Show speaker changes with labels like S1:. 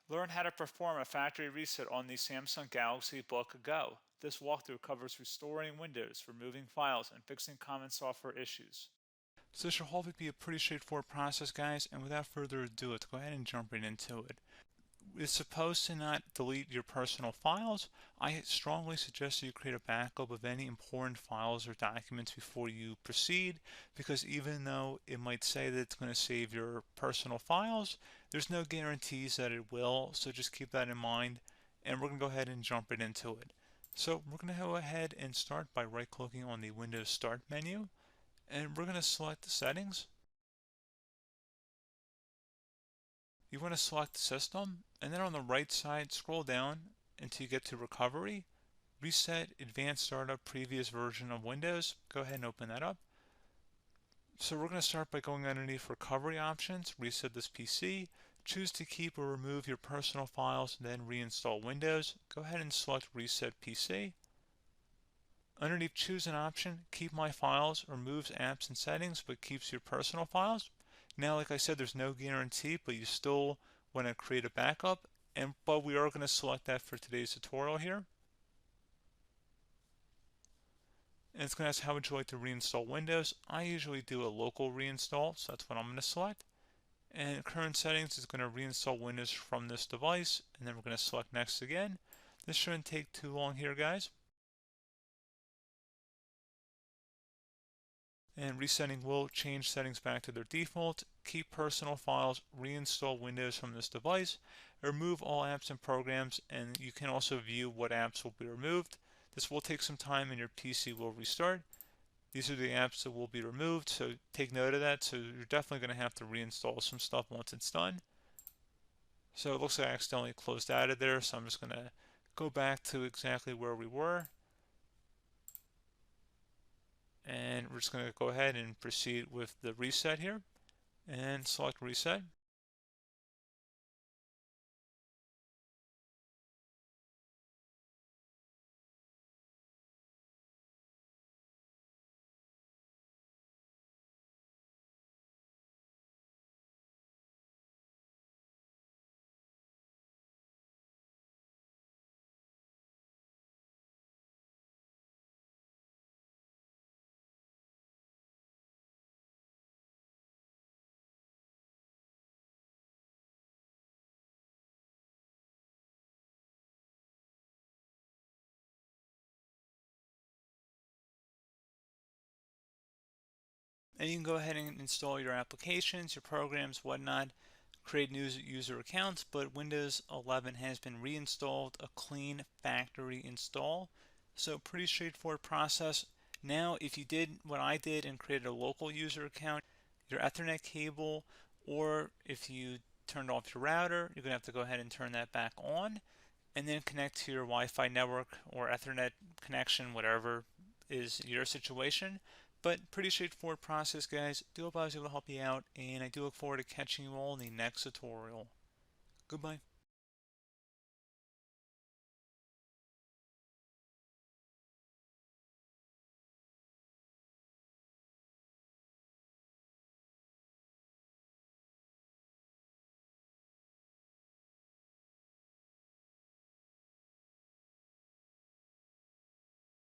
S1: Learn how to perform a factory reset on the Samsung Galaxy Book Go. This walkthrough covers restoring Windows, removing files, and fixing common software issues. So this should hopefully be a pretty straightforward process, guys, and without further ado, let's go ahead and jump right into it. It's supposed to not delete your personal files. I strongly suggest you create a backup of any important files or documents before you proceed, because even though it might say that it's going to save your personal files, there's no guarantees that it will, so just keep that in mind, and we're going to go ahead and jump right into it. So we're going to go ahead and start by right-clicking on the Windows Start menu, and we're going to select the settings. You want to select System, and then on the right side, scroll down until you get to Recovery. Reset Advanced Startup Previous Version of Windows. Go ahead and open that up. So we're going to start by going underneath Recovery Options, reset this PC, choose to keep or remove your personal files, then reinstall Windows. Go ahead and select Reset PC. Underneath Choose an option, Keep My Files removes apps and settings but keeps your personal files. Now, like I said, there's no guarantee, but you still want to create a backup, but we are going to select that for today's tutorial here. And it's going to ask how would you like to reinstall Windows. I usually do a local reinstall, so that's what I'm going to select. And current settings is going to reinstall Windows from this device, and then we're going to select next again. This shouldn't take too long here, guys. And resetting will change settings back to their default, keep personal files, reinstall Windows from this device, remove all apps and programs, and you can also view what apps will be removed. This will take some time and your PC will restart. These are the apps that will be removed, so take note of that. So you're definitely going to have to reinstall some stuff once it's done. So it looks like I accidentally closed out of there, so I'm just going to go back to exactly where we were. And we're just going to go ahead and proceed with the reset here and select reset. And you can go ahead and install your applications, your programs, whatnot, create new user accounts, but Windows 11 has been reinstalled, a clean factory install. So pretty straightforward process. Now, if you did what I did and created a local user account, your Ethernet cable, or if you turned off your router, you're going to have to go ahead and turn that back on and then connect to your Wi-Fi network or Ethernet connection, whatever is your situation. But pretty straightforward process, guys. Do hope I was able to help you out, and I do look forward to catching you all in the next tutorial. Goodbye.